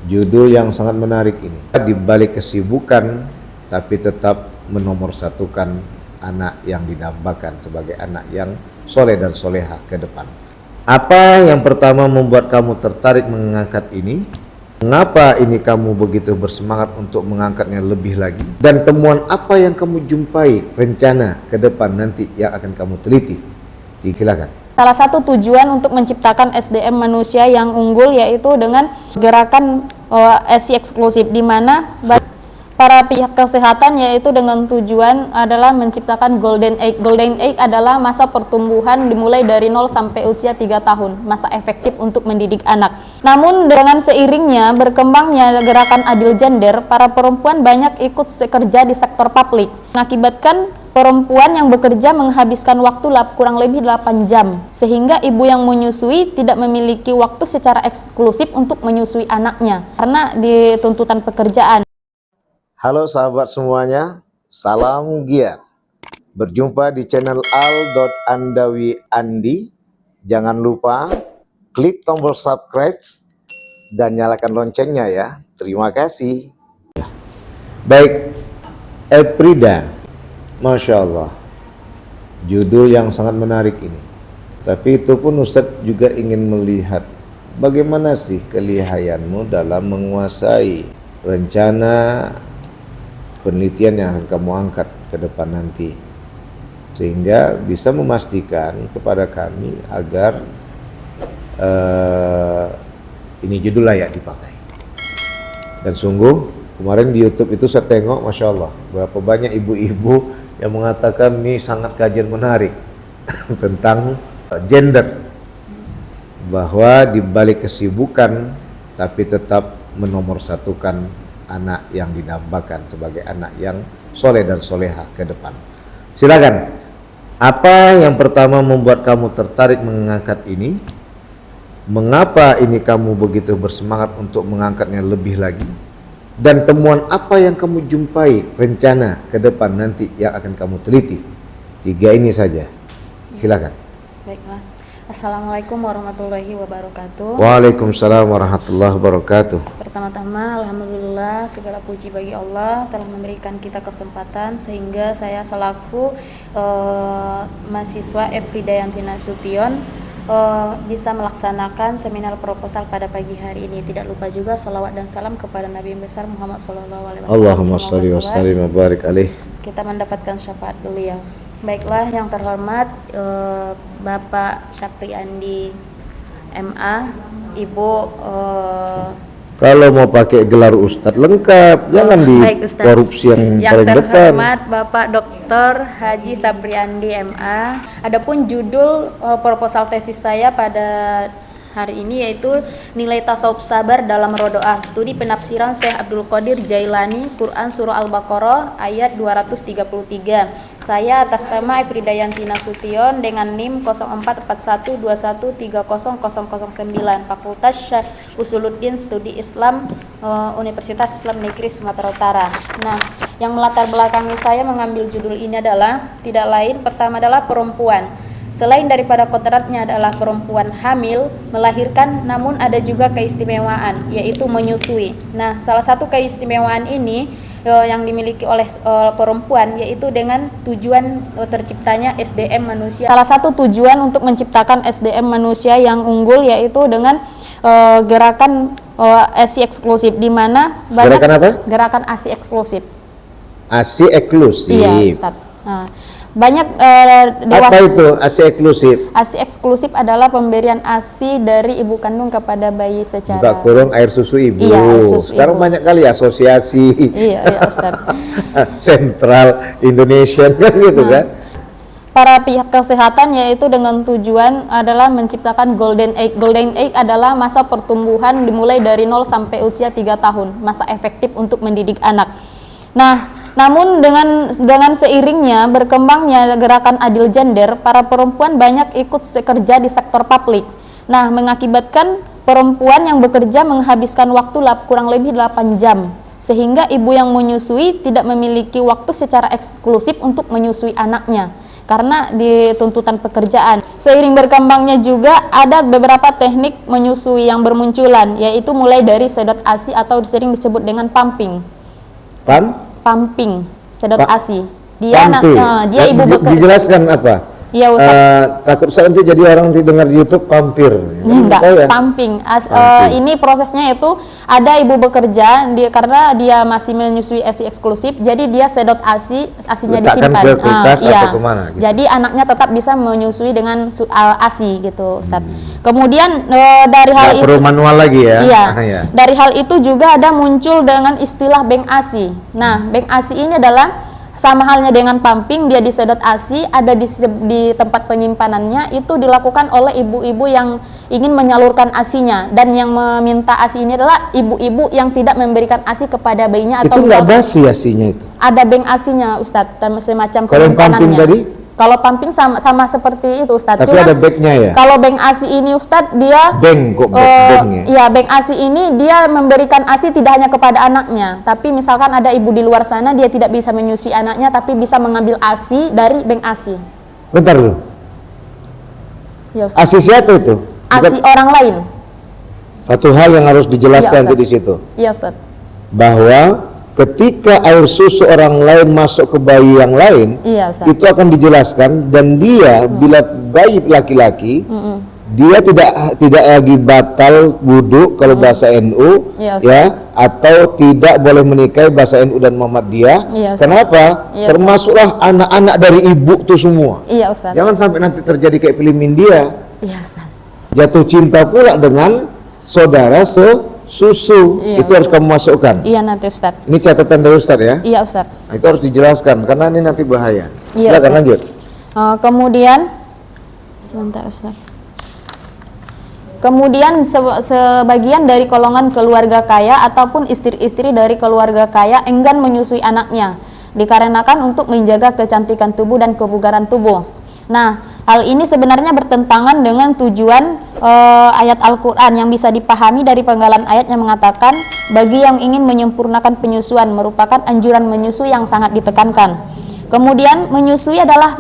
Judul yang sangat menarik ini. Di balik kesibukan, tapi tetap menomorsatukan anak yang didambakan sebagai anak yang soleh dan soleha ke depan. Apa yang pertama membuat kamu tertarik mengangkat ini? Mengapa ini kamu begitu bersemangat untuk mengangkatnya lebih lagi? Dan temuan apa yang kamu jumpai rencana ke depan nanti yang akan kamu teliti? Silakan. Salah satu tujuan untuk menciptakan SDM manusia yang unggul yaitu dengan gerakan ASI eksklusif, di mana para pihak kesehatan yaitu dengan tujuan adalah menciptakan Golden Age. Golden Age adalah masa pertumbuhan dimulai dari 0 sampai usia 3 tahun, masa efektif untuk mendidik anak. Namun dengan seiringnya berkembangnya gerakan adil gender, para perempuan banyak ikut bekerja di sektor publik, mengakibatkan perempuan yang bekerja menghabiskan waktu kurang lebih 8 jam, sehingga ibu yang menyusui tidak memiliki waktu secara eksklusif untuk menyusui anaknya karena dituntutan pekerjaan. Halo sahabat semuanya, salam giat. Berjumpa di channel al.andawi.andi. Jangan lupa klik tombol subscribe dan nyalakan loncengnya ya. Terima kasih. Baik, Efrida, Masya Allah, judul yang sangat menarik ini. Tapi itu pun Ustadz juga ingin melihat bagaimana sih kelihayanmu dalam menguasai rencana penelitian yang akan kamu angkat ke depan nanti, sehingga bisa memastikan kepada kami agar ini judul layak dipakai. Dan sungguh kemarin di YouTube itu saya tengok, Masya Allah, berapa banyak ibu-ibu yang mengatakan ini sangat kajian menarik tentang gender, bahwa di balik kesibukan tapi tetap menomorsatukan anak yang didambakan sebagai anak yang soleh dan soleha ke depan. Silakan. Apa yang pertama membuat kamu tertarik mengangkat ini? Mengapa ini kamu begitu bersemangat untuk mengangkatnya lebih lagi? Dan temuan apa yang kamu jumpai rencana ke depan nanti yang akan kamu teliti? 3 ini saja. Silakan. Baiklah. Assalamualaikum warahmatullahi wabarakatuh. Waalaikumsalam warahmatullahi wabarakatuh. Pertama-tama, alhamdulillah, segala puji bagi Allah telah memberikan kita kesempatan sehingga saya selaku mahasiswa Efrida Yanti Nasution bisa melaksanakan seminar proposal pada pagi hari ini. Tidak lupa juga salawat dan salam kepada Nabi besar Muhammad SAW. Allahumma sholli wa sallim wa barik alaih. Kita mendapatkan syafaat beliau. Baiklah, yang terhormat Bapak Syapriandi MA, Ibu kalau mau pakai gelar Ustadz lengkap, jangan di korupsi yang paling depan. Yang terhormat Bapak Dr. Haji Sapriandi MA. Adapun judul proposal tesis saya pada hari ini yaitu nilai tasawuf sabar dalam rodoah, studi penafsiran Syekh Abdul Qadir Jailani, Quran Surah Al-Baqarah ayat 233. Saya atas nama Efrida Yanti Nasution dengan NIM 044121300009, Fakultas Usuluddin Studi Islam, Universitas Islam Negeri Sumatera Utara. Nah, yang melatar belakangi saya mengambil judul ini adalah tidak lain, pertama adalah perempuan. Selain daripada kodratnya adalah perempuan hamil, melahirkan, namun ada juga keistimewaan, yaitu menyusui. Nah, salah satu keistimewaan ini yang dimiliki oleh perempuan yaitu dengan tujuan terciptanya SDM manusia. Salah satu tujuan untuk menciptakan SDM manusia yang unggul yaitu dengan gerakan ASI eksklusif, di mana gerakan apa? Gerakan ASI eksklusif. ASI eksklusif. Iya, Ustaz. Nah, banyak apa itu ASI eksklusif? ASI eksklusif adalah pemberian ASI dari ibu kandung kepada bayi secara buka kurung air susu ibu. Iya, air susu sekarang ibu. Banyak kali asosiasi. Iya, Ustaz. Sentral Indonesia kan gitu kan. Para pihak kesehatan yaitu dengan tujuan adalah menciptakan Golden Age. Golden Age adalah masa pertumbuhan dimulai dari 0 sampai usia 3 tahun, masa efektif untuk mendidik anak. Nah, namun dengan seiringnya berkembangnya gerakan adil gender, para perempuan banyak ikut bekerja di sektor publik. Nah, mengakibatkan perempuan yang bekerja menghabiskan waktu kurang lebih 8 jam, sehingga ibu yang menyusui tidak memiliki waktu secara eksklusif untuk menyusui anaknya karena di tuntutan pekerjaan. Seiring berkembangnya juga ada beberapa teknik menyusui yang bermunculan, yaitu mulai dari sedot ASI atau sering disebut dengan pumping. Pumping, sedot ASI. Dia ibu bekerja. Dijelaskan apa? Iya Ustaz. Takut saya nanti jadi orang nanti dengar di YouTube pampir. Enggak, Ya? pumping. Ini prosesnya itu ada ibu bekerja karena dia masih menyusui ASI eksklusif, jadi dia sedot ASInya Letakkan disimpan. ke kulkas Iya. atau kemana gitu. Jadi anaknya tetap bisa menyusui dengan ASI gitu, Ustaz. Kemudian dari hal Nggak perlu itu manual lagi ya? Iya. Ya. Dari hal itu juga ada muncul dengan istilah bank ASI. Nah, bank ASI ini adalah sama halnya dengan pumping, dia disedot ASI, ada di tempat penyimpanannya, itu dilakukan oleh ibu-ibu yang ingin menyalurkan ASInya, dan yang meminta ASI ini adalah ibu-ibu yang tidak memberikan ASI kepada bayinya atau Itu nggak misalkan basi ASI-nya itu? ada bank ASInya, Ustadz, semacam Kalau yang pumping penyimpanannya. tadi? Kalau pumping sama seperti itu, Ustadz. Tapi ada banknya ya? Kalau bank ASI ini, Ustadz, dia Bank kok banknya? Iya, bank ASI ini dia memberikan ASI tidak hanya kepada anaknya, tapi misalkan ada ibu di luar sana dia tidak bisa menyusui anaknya, tapi bisa mengambil ASI dari bank ASI. Bentar dulu. Ya, Ustadz. ASI siapa itu? ASI orang lain. Satu hal yang harus dijelaskan Iya, di situ, Iya, Ustadz. bahwa ketika air susu orang lain masuk ke bayi yang lain, Iya, Ustadz. itu akan dijelaskan, dan dia bila bayi laki-laki, dia tidak lagi batal wudhu kalau bahasa NU, Iya, Ustaz. ya, atau tidak boleh menikahi bahasa NU dan Muhammadiyah. Iya, Ustaz. Kenapa? Iya, Termasuklah anak-anak dari ibu tuh semua. Iya, Ustadz. Jangan sampai nanti terjadi kayak film India, Iya, Ustadz. jatuh cinta pula dengan saudara sesusu. Iya, Itu harus kamu masukkan. Iya, nanti, Ustadz. Ini catatan dari Ustadz ya. Iya, Ustadz. Nah, itu harus dijelaskan karena ini nanti bahaya. Iya, Silakan Ustaz. lanjut. Kemudian sebentar, Ustadz. Kemudian sebagian dari golongan keluarga kaya ataupun istri-istri dari keluarga kaya enggan menyusui anaknya dikarenakan untuk menjaga kecantikan tubuh dan kebugaran tubuh. Nah, hal ini sebenarnya bertentangan dengan tujuan ayat Al-Quran yang bisa dipahami dari penggalan ayat yang mengatakan bagi yang ingin menyempurnakan penyusuan merupakan anjuran menyusui yang sangat ditekankan. Kemudian menyusui adalah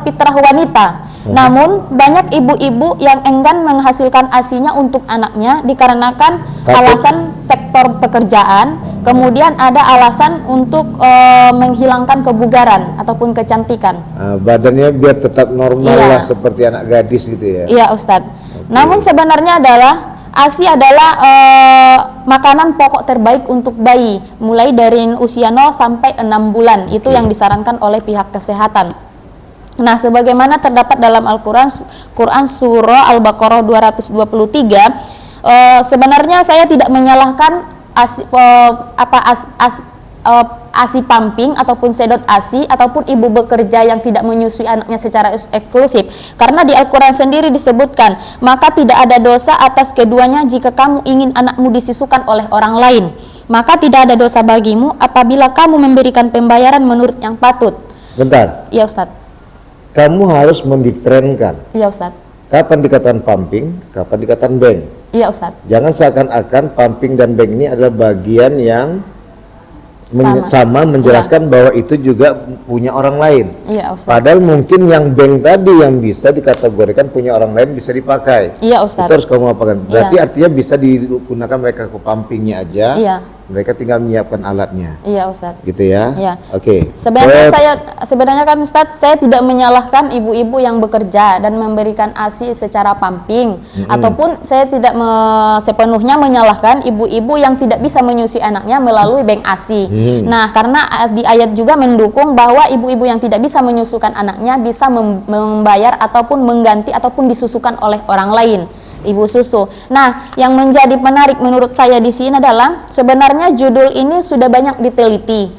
fitrah wanita. Namun banyak ibu-ibu yang enggan menghasilkan ASInya untuk anaknya dikarenakan alasan sektor pekerjaan. Kemudian ada alasan untuk menghilangkan kebugaran ataupun kecantikan. Badannya biar tetap normal Iya. lah seperti anak gadis gitu ya. Iya, Ustadz. Namun sebenarnya adalah ASI adalah makanan pokok terbaik untuk bayi mulai dari usia 0 sampai 6 bulan. Itu yang disarankan oleh pihak kesehatan. Nah, sebagaimana terdapat dalam Al-Quran surah Al-Baqarah 223, sebenarnya saya tidak menyalahkan ASI pumping ataupun sedot ASI ataupun ibu bekerja yang tidak menyusui anaknya secara eksklusif, karena di Al-Quran sendiri disebutkan, maka tidak ada dosa atas keduanya jika kamu ingin anakmu disusukan oleh orang lain, maka tidak ada dosa bagimu apabila kamu memberikan pembayaran menurut yang patut. Bentar, Iya, Ustadz. kamu harus mendiferenkan Iya, Ustadz. kapan dikatakan pumping, kapan dikatakan bank. Iya, Ustadz. Jangan seakan-akan pumping dan bank ini adalah bagian yang sama menjelaskan bahwa itu juga punya orang lain. Iya, Ustadz. Padahal mungkin yang bank tadi yang bisa dikategorikan punya orang lain bisa dipakai. Iya, Itu Ustadz. harus kamu apakan. Berarti Iya. artinya bisa digunakan mereka ke pumpingnya aja. Iya. Mereka tinggal menyiapkan alatnya. Iya, Ustadz. Gitu ya. Iya. Oke. Sebenarnya kan Ustadz, saya tidak menyalahkan ibu-ibu yang bekerja dan memberikan ASI secara pumping, ataupun saya tidak sepenuhnya menyalahkan ibu-ibu yang tidak bisa menyusui anaknya melalui bank ASI. Nah, karena di ayat juga mendukung bahwa ibu-ibu yang tidak bisa menyusukan anaknya bisa membayar ataupun mengganti ataupun disusukan oleh orang lain, ibu susu. Nah, yang menjadi menarik menurut saya di sini adalah sebenarnya judul ini sudah banyak diteliti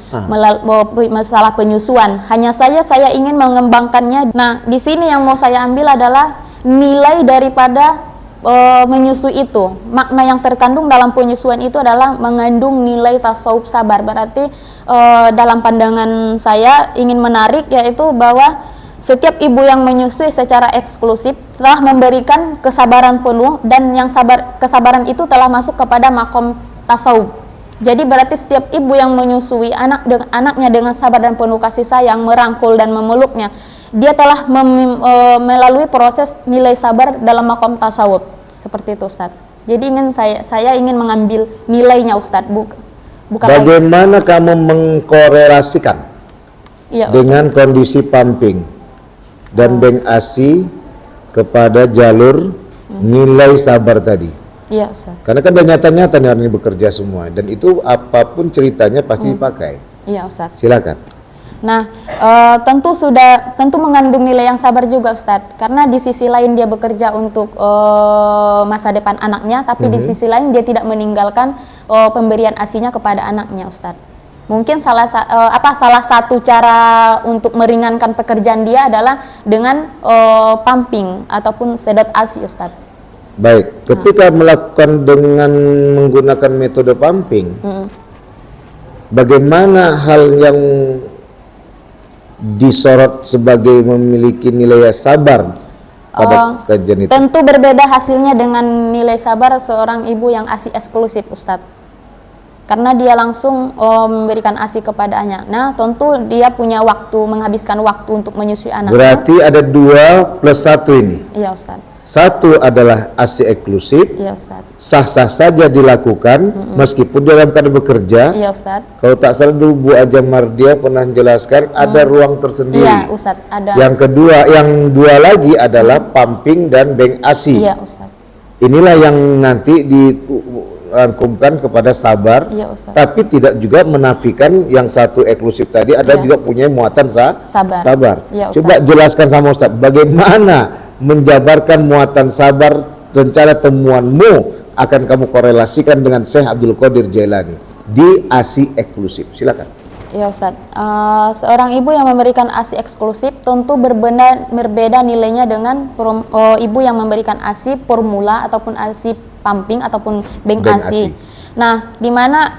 masalah penyusuan. Hanya saja saya ingin mengembangkannya. Nah, di sini yang mau saya ambil adalah nilai daripada menyusui itu. Makna yang terkandung dalam penyusuan itu adalah mengandung nilai tasawuf sabar. Berarti dalam pandangan saya ingin menarik yaitu bahwa setiap ibu yang menyusui secara eksklusif telah memberikan kesabaran penuh, dan yang kesabaran itu telah masuk kepada makom tasawuf. Jadi berarti setiap ibu yang menyusui anaknya dengan sabar dan penuh kasih sayang, merangkul dan memeluknya, dia telah melalui proses nilai sabar dalam makom tasawuf. Seperti itu, Ustadz. Jadi saya ingin mengambil nilainya, Ustadz, bukan Bagaimana kamu mengkorelasikan iya, dengan kondisi pumping dan Beng ASI kepada jalur nilai sabar tadi? Iya, Ustadz. Karena kan udah nyata-nyata nih orang ini bekerja semua, dan itu apapun ceritanya pasti dipakai. Iya, Ustadz. Silakan. Nah, tentu mengandung nilai yang sabar juga, Ustadz. Karena di sisi lain dia bekerja untuk masa depan anaknya, tapi di sisi lain dia tidak meninggalkan pemberian ASI-nya kepada anaknya, Ustadz. Mungkin salah satu cara untuk meringankan pekerjaan dia adalah dengan pumping ataupun sedot ASI, Ustadz. Baik, ketika melakukan dengan menggunakan metode pumping, bagaimana hal yang disorot sebagai memiliki nilai sabar pada kajian itu? Tentu berbeda hasilnya dengan nilai sabar seorang ibu yang ASI eksklusif, Ustadz. Karena dia langsung memberikan ASI kepadanya. Nah, tentu dia punya waktu, menghabiskan waktu untuk menyusui anak. Berarti ada 2 plus 1 ini. Iya, Ustadz. 1 adalah ASI eksklusif, Iya, Ustadz. sah-sah saja dilakukan meskipun dia dalam keadaan bekerja. Iya, Ustadz. Kalau tak salah dulu Bu Aja Mardia pernah menjelaskan ada ruang tersendiri. Iya, Ustadz, ada. Yang dua lagi adalah pumping dan Beng ASI. Iya, Ustadz. Inilah yang nanti dirangkumkan kepada sabar, Iya, Ustadz. tapi tidak juga menafikan yang satu eksklusif tadi ada Iya. juga punya muatan sabar. Iya, Ustadz. Coba jelaskan sama Ustadz, bagaimana menjabarkan muatan sabar, rencana temuanmu akan kamu korelasikan dengan Syekh Abdul Qadir Jailani di ASI eksklusif. Silakan. Ya, Ustadz. Seorang ibu yang memberikan ASI eksklusif tentu berbeda nilainya dengan ibu yang memberikan ASI formula ataupun ASI pumping ataupun Beng ASI. Nah, di mana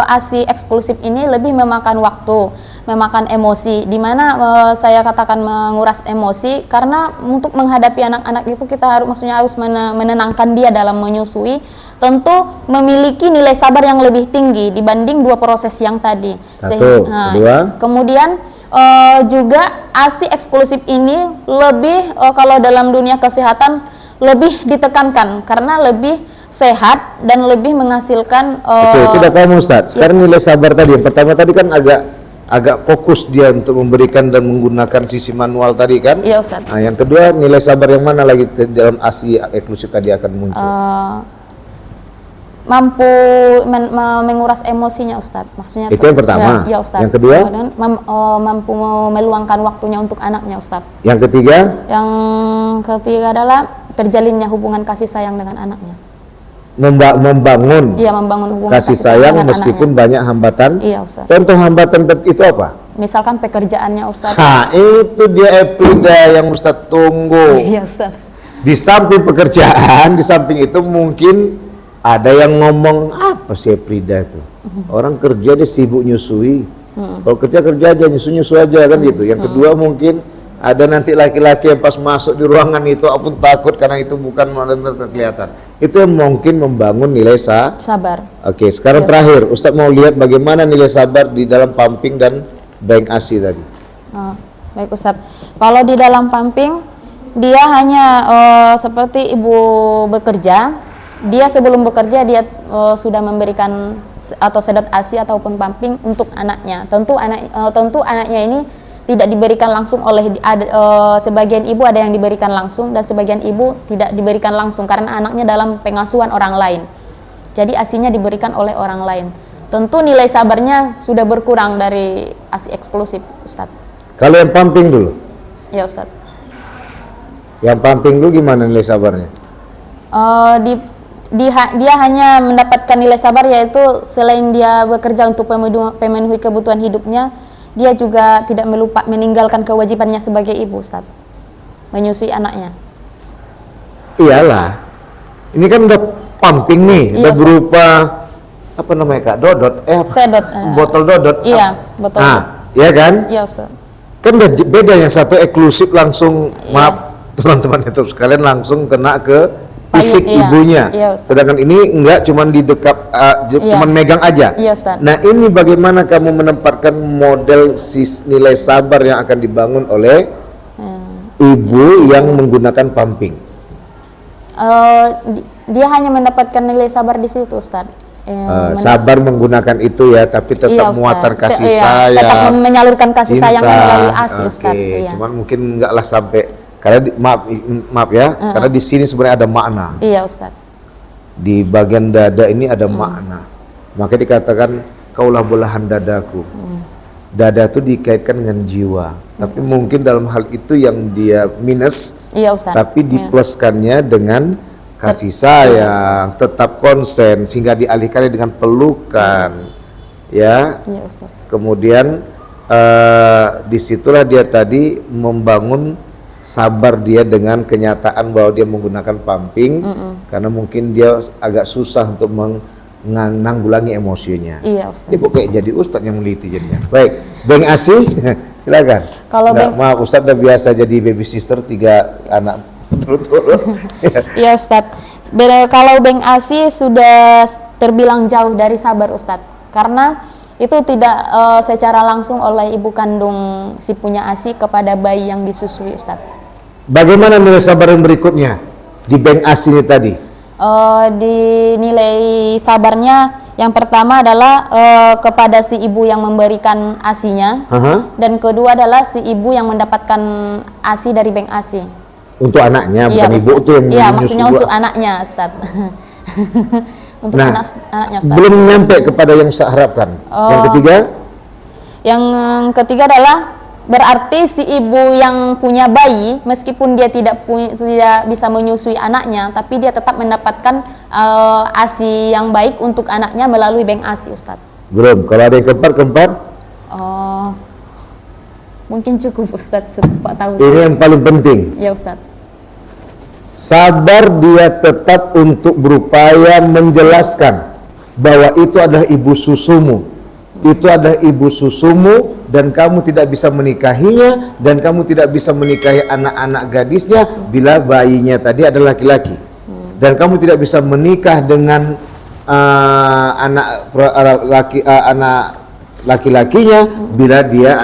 ASI eksklusif ini lebih memakan waktu, memakan emosi, di mana saya katakan menguras emosi, karena untuk menghadapi anak-anak itu kita harus menenangkan dia dalam menyusui, tentu memiliki nilai sabar yang lebih tinggi dibanding 2 proses yang tadi. Kedua. Kemudian juga ASI eksklusif ini lebih kalau dalam dunia kesehatan lebih ditekankan karena lebih sehat dan lebih menghasilkan. Oke, tidak kamu Ustadz. Sekarang nilai sabar tadi, yang pertama tadi kan agak fokus dia untuk memberikan dan menggunakan sisi manual tadi kan? Iya, Ustadz. Nah, yang kedua nilai sabar yang mana lagi dalam ASI eksklusif tadi akan muncul? Mampu menguras emosinya, Ustadz. Maksudnya itu yang pertama. Ya, Ustadz. Yang kedua? Kemudian, mampu meluangkan waktunya untuk anaknya, Ustadz. Yang ketiga? Yang ketiga adalah terjalinnya hubungan kasih sayang dengan anaknya. Membangun Iya, membangun hubungan kasih sayang dengan meskipun anaknya. banyak hambatan. Iya, Ustadz. Contoh hambatan itu apa? Misalkan pekerjaannya, Ustadz. Itu dia Eprida yang Ustadz tunggu. Iya, Ustadz. Di samping pekerjaan, di samping itu mungkin ada yang ngomong apa sih Eprida itu? Orang kerja dia sibuk nyusui. Kalau kerja aja, nyusu aja kan gitu. Yang kedua mungkin ada nanti laki-laki yang pas masuk di ruangan itu apun takut karena itu bukan kelihatan. Itu mungkin membangun nilai sabar. Oke, sekarang terakhir Ustadz mau lihat bagaimana nilai sabar di dalam pumping dan Beng ASI tadi. Baik, Ustadz. Kalau di dalam pumping dia hanya seperti ibu bekerja. Dia sebelum bekerja dia sudah memberikan atau sedot ASI ataupun pumping untuk anaknya. Tentu anaknya ini tidak diberikan langsung oleh sebagian ibu, ada yang diberikan langsung dan sebagian ibu tidak diberikan langsung karena anaknya dalam pengasuhan orang lain. Jadi ASI-nya diberikan oleh orang lain. Tentu nilai sabarnya sudah berkurang dari ASI eksklusif, Ustadz. Kalau yang pumping dulu? Ya, Ustadz. Yang pumping dulu gimana nilai sabarnya? Dia hanya mendapatkan nilai sabar, yaitu selain dia bekerja untuk memenuhi kebutuhan hidupnya, dia juga tidak meninggalkan kewajibannya sebagai ibu, Ustadz, menyusui anaknya. Iyalah, ini kan udah pumping nih, Iya, udah berupa apa namanya Kak? Dodot, Sedot, botol dodot. Iya, botol. Iya kan? Iya, Ustadz. Kan udah beda, yang satu eksklusif langsung, Iya. maaf teman-teman itu sekalian langsung kena ke fisik iya. ibunya. Iya, Ustaz. Sedangkan ini enggak, cuman di dekat, cuman megang aja. Iya, Ustaz. Nah, ini bagaimana kamu menempatkan model nilai sabar yang akan dibangun oleh ibu yang menggunakan pumping? Dia hanya mendapatkan nilai sabar di situ, Ustaz. Sabar menggunakan itu ya, tapi tetap Iya, Ustaz. muatar kasih Iya, sayang, tetap menyalurkan kasih cinta. sayangnya melalui ASI, Oke, Ustaz. Iya. cuman mungkin enggak lah sampai, karena maaf ya, karena di sini sebenarnya ada makna. Iya, Ustaz. Di bagian dada ini ada makna. Maka dikatakan kaulah belahan dadaku. Dada itu dikaitkan dengan jiwa. Tapi mungkin dalam hal itu yang dia minus, Iya, Ustaz. tapi Iya. dipluskannya dengan kasih sayang, tetap konsen, sehingga dialihkannya dengan pelukan, ya. Iya, Ustaz. Kemudian disitulah dia tadi membangun sabar dia dengan kenyataan bahwa dia menggunakan pumping, karena mungkin dia agak susah untuk menanggulangi emosinya. Iya, Ustaz. Ini kok kayak jadi Ustadz yang meneliti jadinya. Baik, Beng Asih, silakan. Kalau Maaf, Ustadz udah biasa jadi baby sister 3 anak. Iya, Ustaz. Kalau Beng Asi sudah terbilang jauh dari sabar, Ustaz. Karena itu tidak secara langsung oleh ibu kandung si punya ASI kepada bayi yang disusui, Ustaz. Bagaimana nilai sabar yang berikutnya di Beng Asih ini tadi? Di nilai sabarnya yang pertama adalah kepada si ibu yang memberikan ASI-nya, dan kedua adalah si ibu yang mendapatkan ASI dari Beng Asi. Untuk anaknya, Iya, bukan ibu Ustaz. tuh yang Iya, menyusu maksudnya dua. untuk anaknya, Ustaz. Untuk Nah, anaknya, Ustaz. belum nyampe kepada yang saya harapkan. Yang ketiga, Yang ketiga adalah berarti si ibu yang punya bayi, meskipun dia tidak bisa menyusui anaknya, tapi dia tetap mendapatkan ASI yang baik untuk anaknya melalui Beng Asi, Ustaz. belum. Kalau ada yang keempat, Mungkin cukup, Ustaz, Pak tahu. ini yang paling penting. Ya, Ustaz. Sabar dia tetap untuk berupaya menjelaskan bahwa itu adalah ibu susumu. Itu adalah ibu susumu, dan kamu tidak bisa menikahinya, dan kamu tidak bisa menikahi anak-anak gadisnya bila bayinya tadi adalah laki-laki. Dan kamu tidak bisa menikah dengan anak laki-lakinya bila dia